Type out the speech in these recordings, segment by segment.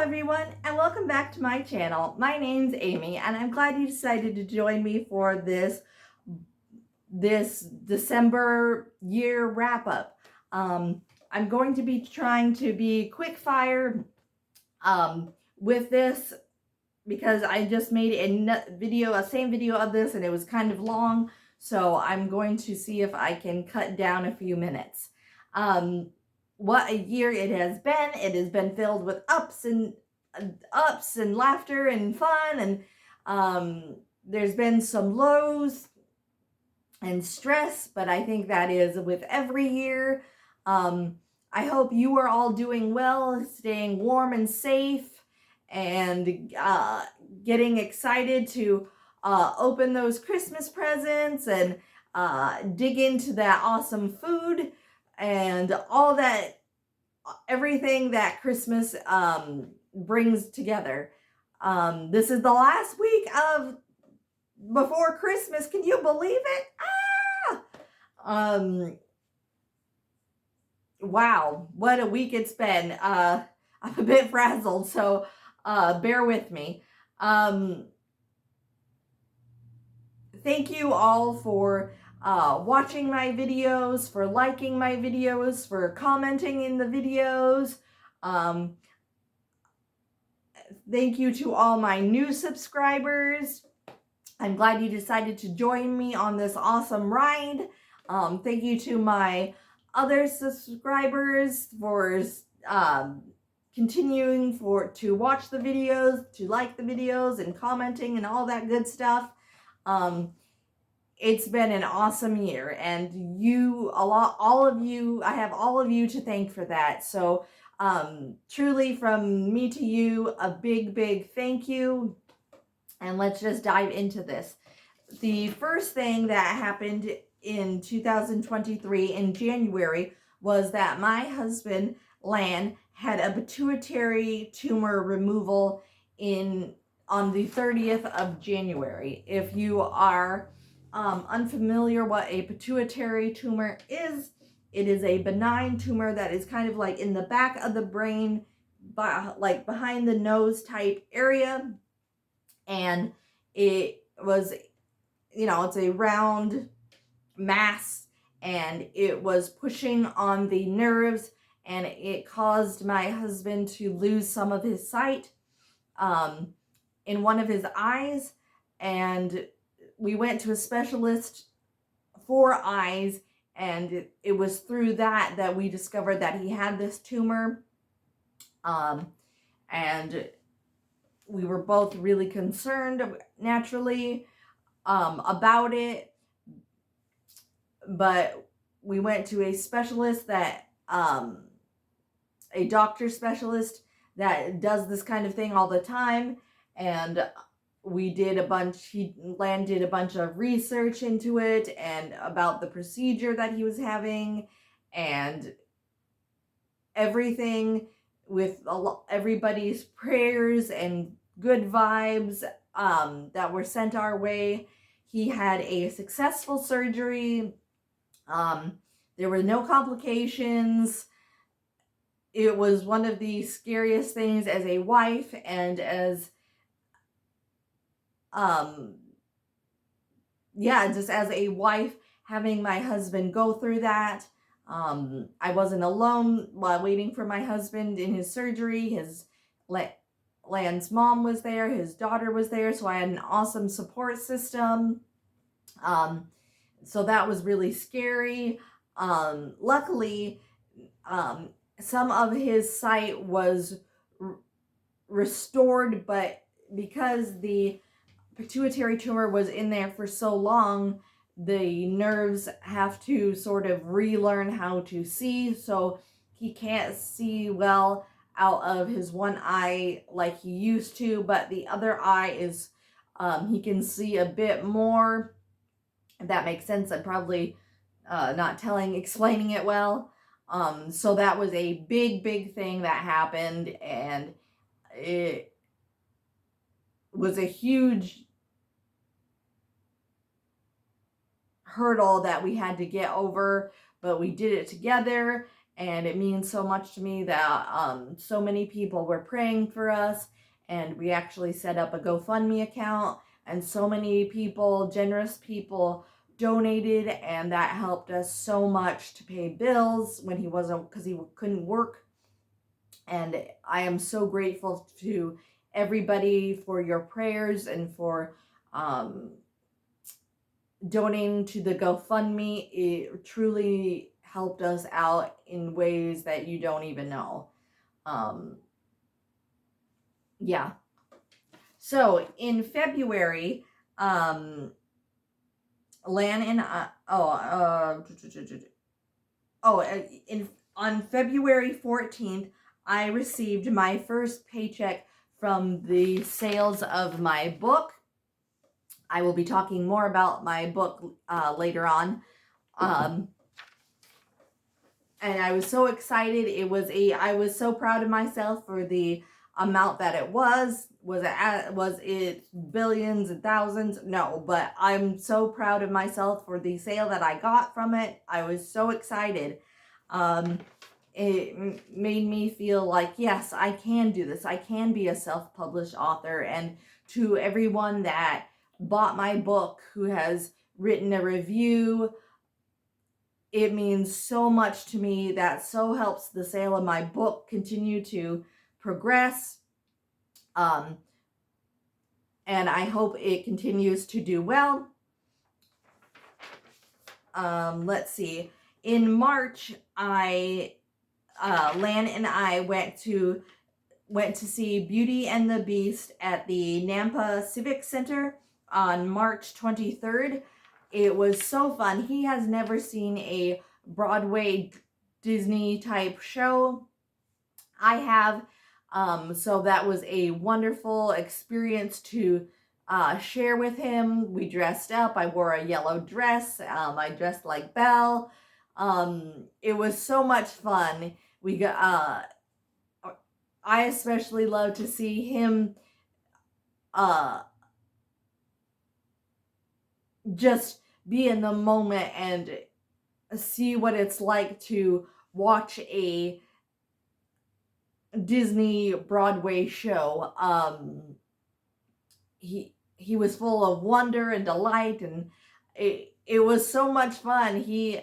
everyone, and welcome back to my channel. My name's Amy, and I'm glad you decided to join me for this December year wrap-up. I'm going to be trying to be quick fire with this because I just made a same video of this, and it was kind of long, so I'm going to see if I can cut down a few minutes. What a year it has been. It has been filled with ups and laughter and fun, and there's been some lows and stress, but I think that is with every year. I hope you are all doing well, staying warm and safe, and getting excited to open those Christmas presents and dig into that awesome food and all that, everything that Christmas brings together. This is the last week of before Christmas. Can you believe it? Wow, what a week it's been. I'm a bit frazzled, so bear with me. Thank you all for watching my videos, for liking my videos, for commenting in the videos. Thank you to all my new subscribers. I'm glad you decided to join me on this awesome ride. Thank you to my other subscribers for continuing to watch the videos, to like the videos, and commenting and all that good stuff. It's been an awesome year, and all of you, I have all of you to thank for that. So truly, from me to you, a big thank you. And let's just dive into this. The first thing that happened in 2023 in January was that my husband, Lan, had a pituitary tumor removal on the 30th of January. If you are unfamiliar what a pituitary tumor is, it is a benign tumor that is kind of like in the back of the brain, like behind the nose type area. And it was, it's a round mass, and it was pushing on the nerves, and it caused my husband to lose some of his sight in one of his eyes. And we went to a specialist for eyes, and it was through that we discovered that he had this tumor. And we were both really concerned, naturally, about it. But we went to a specialist a doctor specialist that does this kind of thing all the time. And Lan did a bunch of research into it and about the procedure that he was having, and everything, with everybody's prayers and good vibes that were sent our way. He had a successful surgery. There were no complications. It was one of the scariest things as a wife, and as just as a wife, having my husband go through that. I wasn't alone while waiting for my husband in his surgery. Lan's mom was there, his daughter was there, so I had an awesome support system. So that was really scary. Luckily, some of his sight was restored, but because the pituitary tumor was in there for so long, the nerves have to sort of relearn how to see, so he can't see well out of his one eye like he used to, but the other eye is, he can see a bit more, if that makes sense. I'm probably not explaining it well. So that was a big thing that happened, and it was a huge hurdle that we had to get over, but we did it together. And it means so much to me that so many people were praying for us, and we actually set up a GoFundMe account, and so many people, generous people, donated, and that helped us so much to pay bills when he wasn't, because he couldn't work. And I am so grateful to everybody for your prayers and for donating to the GoFundMe. It truly helped us out in ways that you don't even know. Yeah. So in February, Lan and I, on February 14th, I received my first paycheck from the sales of my book. I will be talking more about my book later on. And I was so excited. I was so proud of myself for the amount that it was. Was it billions and thousands? No, but I'm so proud of myself for the sale that I got from it. I was so excited. It made me feel like, yes, I can do this. I can be a self-published author. And to everyone that bought my book, who has written a review, it means so much to me. That so helps the sale of my book continue to progress. And I hope it continues to do well. Let's see. In March, Lan and I went to see Beauty and the Beast at the Nampa Civic Center on March 23rd. It was so fun. He has never seen a Broadway Disney type show. I have. So that was a wonderful experience to share with him. We dressed up. I wore a yellow dress. I dressed like Belle. It was so much fun. We got. I especially love to see him just be in the moment and see what it's like to watch a Disney Broadway show. He was full of wonder and delight, and it was so much fun. He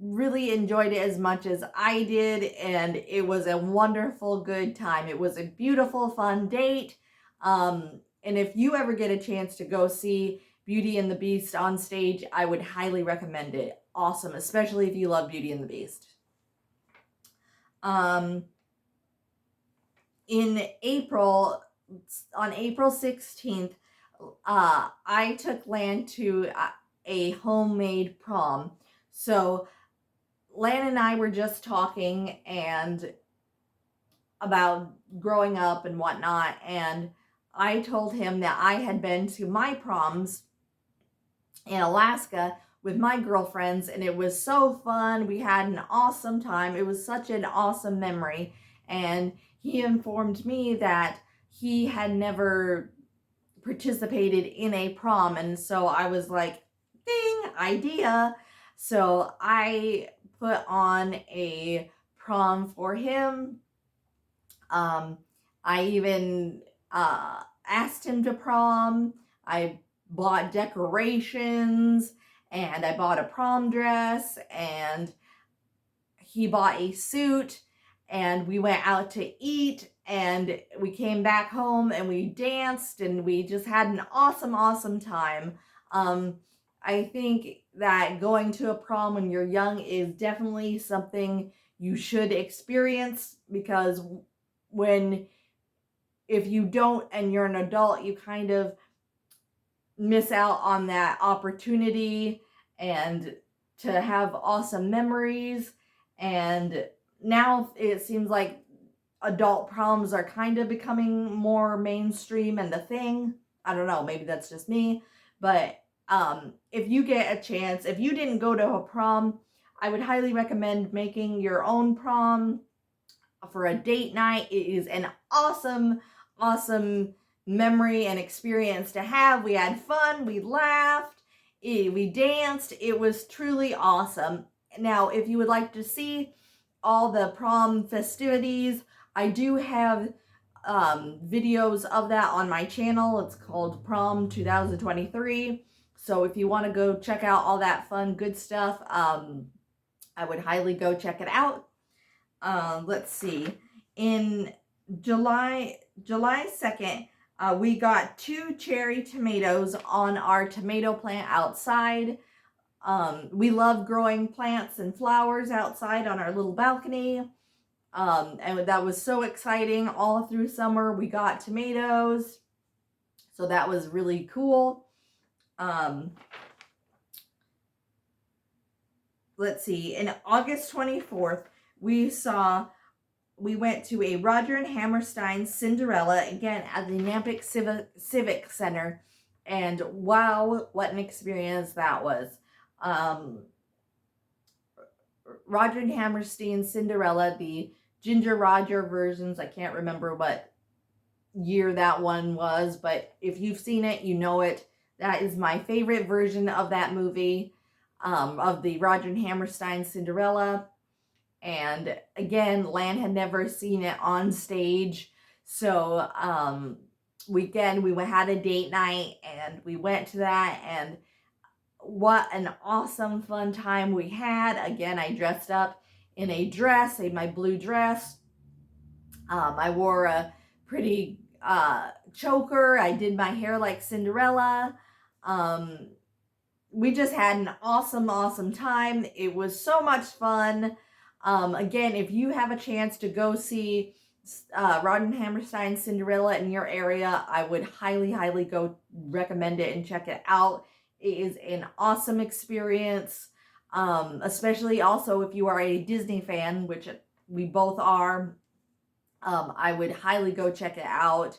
really enjoyed it as much as I did, and it was a wonderful, good time. It was a beautiful, fun date. And if you ever get a chance to go see Beauty and the Beast on stage, I would highly recommend it. Awesome, especially if you love Beauty and the Beast. In April, on April 16th, I took Lan to a homemade prom. So Lan and I were just talking and about growing up and whatnot, and I told him that I had been to my proms in Alaska with my girlfriends, and it was so fun. We had an awesome time. It was such an awesome memory. And he informed me that he had never participated in a prom, and so I was like, ding, idea. So I put on a prom for him. I even asked him to prom. I bought decorations, and I bought a prom dress, and he bought a suit, and we went out to eat, and we came back home, and we danced, and we just had an awesome time. I think that going to a prom when you're young is definitely something you should experience, because if you don't and you're an adult, you kind of miss out on that opportunity and to have awesome memories. And now it seems like adult proms are kind of becoming more mainstream and the thing. I don't know, maybe that's just me, but if you get a chance, if you didn't go to a prom, I would highly recommend making your own prom for a date night. It is an awesome memory and experience to have. We had fun, we laughed, we danced. It was truly awesome. Now, if you would like to see all the prom festivities, I do have videos of that on my channel. It's called Prom 2023. So if you want to go check out all that fun, good stuff, I would highly go check it out. Let's see. In July 2nd, we got 2 cherry tomatoes on our tomato plant outside. We love growing plants and flowers outside on our little balcony. And that was so exciting. All through summer, we got tomatoes. So that was really cool. Let's see. In August 24th, we went to a Roger and Hammerstein Cinderella, again, at the Nampic Civic Center. And wow, what an experience that was. Roger and Hammerstein Cinderella, the Ginger Roger versions. I can't remember what year that one was, but if you've seen it, you know it. That is my favorite version of that movie, of the Roger and Hammerstein Cinderella. And again, Lan had never seen it on stage. So we had a date night and we went to that, and what an awesome fun time we had. Again, I dressed up in a dress, my blue dress. I wore a pretty choker. I did my hair like Cinderella. We just had an awesome time. It was so much fun. Again, if you have a chance to go see Roger and Hammerstein Cinderella in your area, I would highly go recommend it and check it out. It is an awesome experience, especially also if you are a Disney fan, which we both are. I would highly go check it out.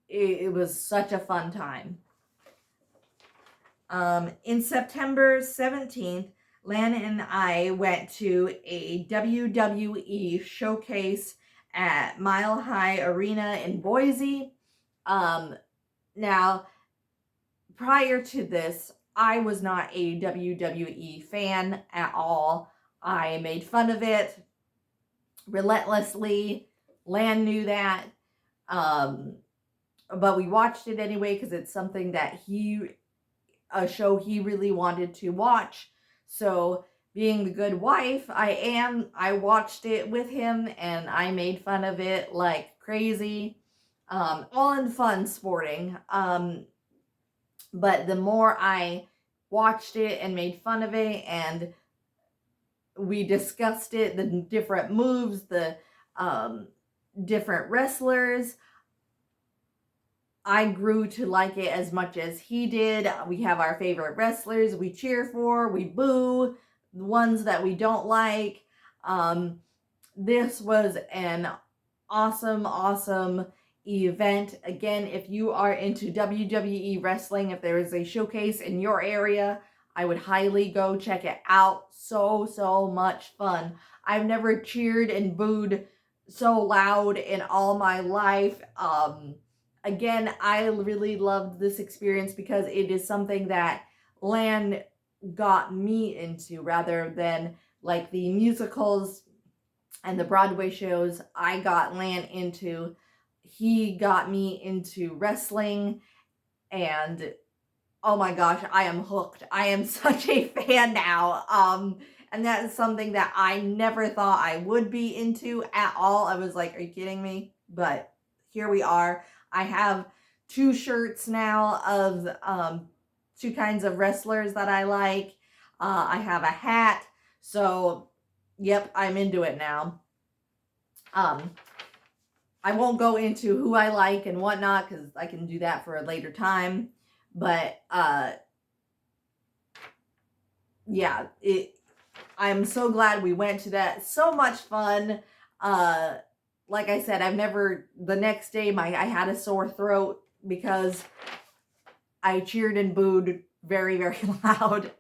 It was such a fun time. In September 17th, Lan and I went to a WWE showcase at Mile High Arena in Boise. Now, prior to this, I was not a WWE fan at all. I made fun of it relentlessly. Lan knew that. But we watched it anyway because it's something that a show he really wanted to watch. So being the good wife I watched it with him and I made fun of it like crazy. All in fun sporting. But the more I watched it and made fun of it and we discussed it, the different moves, the different wrestlers, I grew to like it as much as he did. We have our favorite wrestlers we cheer for, we boo the ones that we don't like. This was an awesome event. Again, if you are into WWE wrestling, if there is a showcase in your area, I would highly go check it out. So much fun. I've never cheered and booed so loud in all my life. Again, I really loved this experience because it is something that Lan got me into rather than like the musicals and the Broadway shows I got Lan into. He got me into wrestling, and oh my gosh, I am hooked. I am such a fan now. And that is something that I never thought I would be into at all. I was like, are you kidding me? But here we are. I have 2 shirts now of 2 kinds of wrestlers that I like. I have a hat. So, yep, I'm into it now. I won't go into who I like and whatnot because I can do that for a later time. But, yeah, I'm so glad we went to that. So much fun. Like I said, the next day I had a sore throat because I cheered and booed very loud.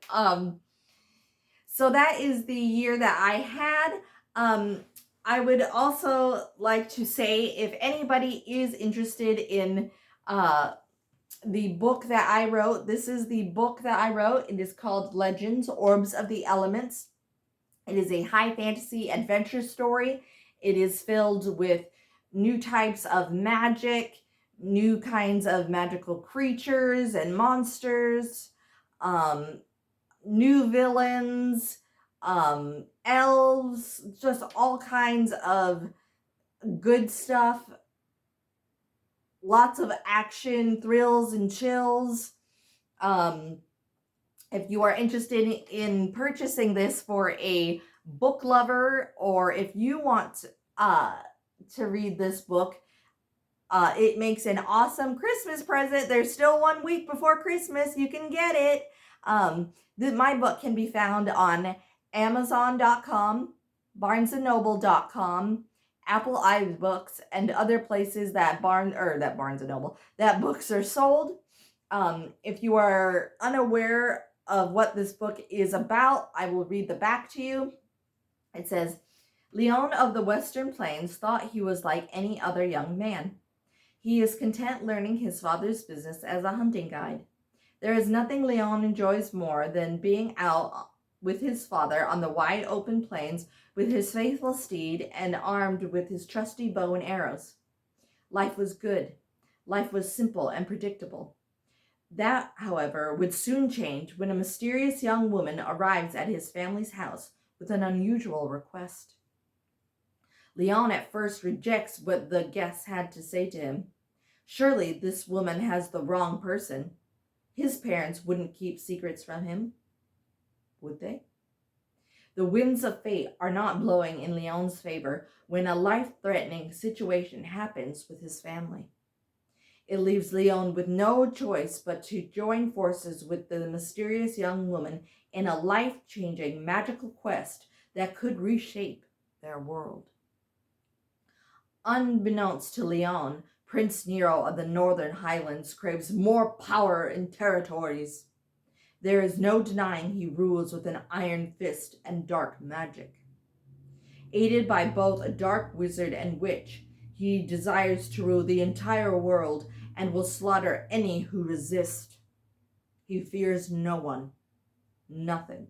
So that is the year that I had. I would also like to say, if anybody is interested in the book that I wrote, this is the book that I wrote. It is called Legends, Orbs of the Elements. It is a high fantasy adventure story. It is filled with new types of magic, new kinds of magical creatures and monsters, um, new villains, elves, just all kinds of good stuff. Lots of action, thrills, and chills. If you are interested in purchasing this for a book lover, or if you want to read this book, it makes an awesome Christmas present. There's still 1 week before Christmas. You can get it. My book can be found on Amazon.com, BarnesandNoble.com, Apple iBooks, and other places that that books are sold. If you are unaware of what this book is about, I will read the back to you. It says, Leon of the Western Plains thought he was like any other young man. He is content learning his father's business as a hunting guide. There is nothing Leon enjoys more than being out with his father on the wide open plains with his faithful steed and armed with his trusty bow and arrows. Life was good. Life was simple and predictable. That, however, would soon change when a mysterious young woman arrives at his family's house with an unusual request. Leon at first rejects what the guests had to say to him. Surely this woman has the wrong person. His parents wouldn't keep secrets from him, would they? The winds of fate are not blowing in Leon's favor when a life-threatening situation happens with his family. It leaves Leon with no choice but to join forces with the mysterious young woman in a life-changing magical quest that could reshape their world. Unbeknownst to Leon, Prince Nero of the Northern Highlands craves more power and territories. There is no denying he rules with an iron fist and dark magic. Aided by both a dark wizard and witch, he desires to rule the entire world and will slaughter any who resist. He fears no one, nothing.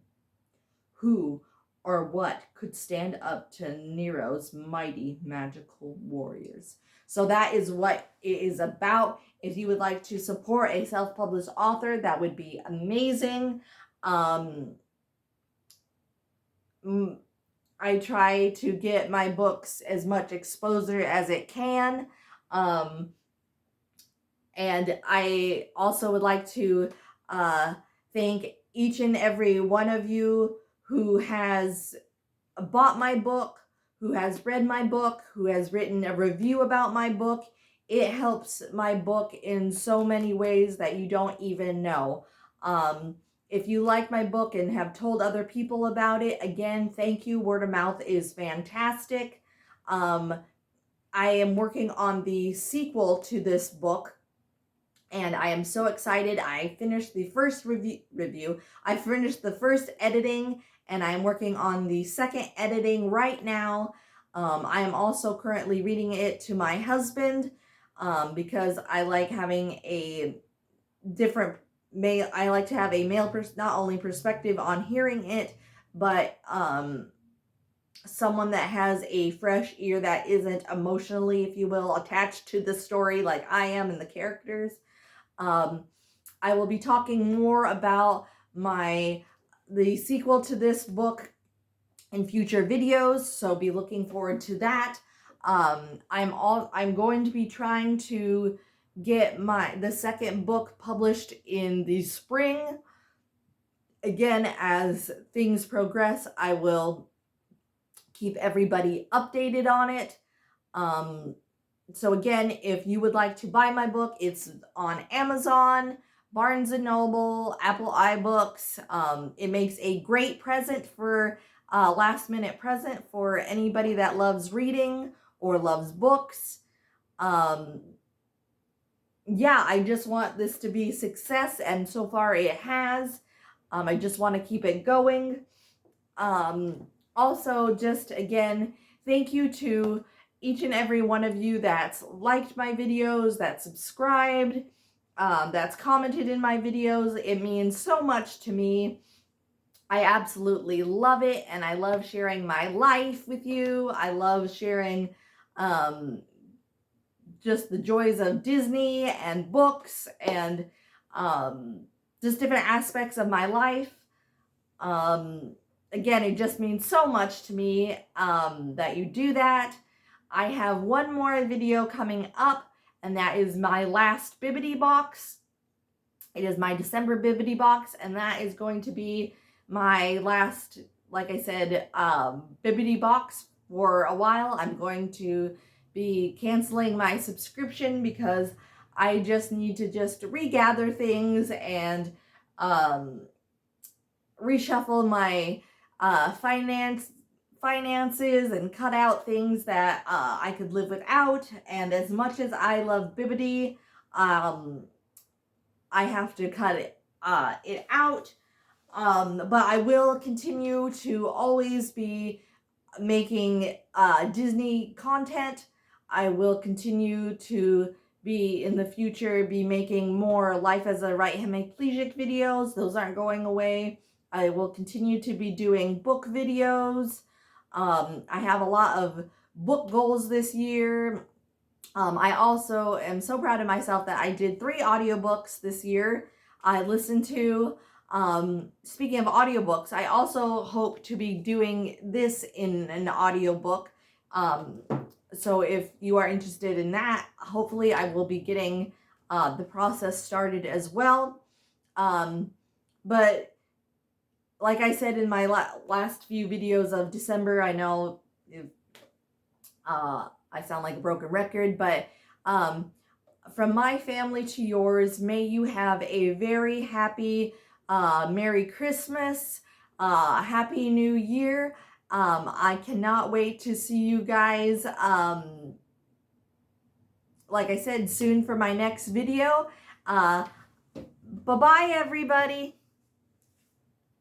Who or what could stand up to Nero's mighty magical warriors? So that is what it is about. If you would like to support a self-published author, that would be amazing. I try to get my books as much exposure as it can. And I also would like to thank each and every one of you who has bought my book, who has read my book, who has written a review about my book. It helps my book in so many ways that you don't even know. If you like my book and have told other people about it, again, thank you. Word of mouth is fantastic. I am working on the sequel to this book, and I am so excited. I finished the first review. I finished the first editing, and I am working on the second editing right now. I am also currently reading it to my husband because I like having a different male. I like to have a male not only perspective on hearing it, but someone that has a fresh ear that isn't emotionally, if you will, attached to the story like I am and the characters. I will be talking more about the sequel to this book in future videos, so be looking forward to that. I'm going to be trying to get the second book published in the spring. Again, as things progress, I will keep everybody updated on it. So again, if you would like to buy my book, it's on Amazon, Barnes & Noble, Apple iBooks. It makes a great present for last minute present for anybody that loves reading or loves books. Yeah, I just want this to be a success, and so far it has. I just want to keep it going. Also, just again, thank you to each and every one of you that's liked my videos, that's subscribed, that's commented in my videos. It means so much to me. I absolutely love it, and I love sharing my life with you. I love sharing um, just the joys of Disney and books and um, just different aspects of my life. Um, Again, it just means so much to me that you do that. I have one more video coming up, and that is my last Bibbidi box. It is my December Bibbidi box, and that is going to be my last, like I said, Bibbidi box for a while. I'm going to be canceling my subscription because I just need to just regather things and um, reshuffle my finances and cut out things that I could live without. And as much as I love Bibbidi, I have to cut it out. But I will continue to always be making Disney content. I will continue to be in the future be making more life as a right hemiplegic videos. Those aren't going away. I will continue to be doing book videos. I have a lot of book goals this year. I also am so proud of myself that I did 3 audiobooks this year. I listened to, speaking of audiobooks, I also hope to be doing this in an audiobook. Um, so if you are interested in that, hopefully I will be getting the process started as well. But like I said in my last few videos of December, I know I sound like a broken record, but um, from my family to yours, may you have a very happy Merry Christmas, Happy New Year. I cannot wait to see you guys, like I said, soon for my next video. Bye-bye, everybody.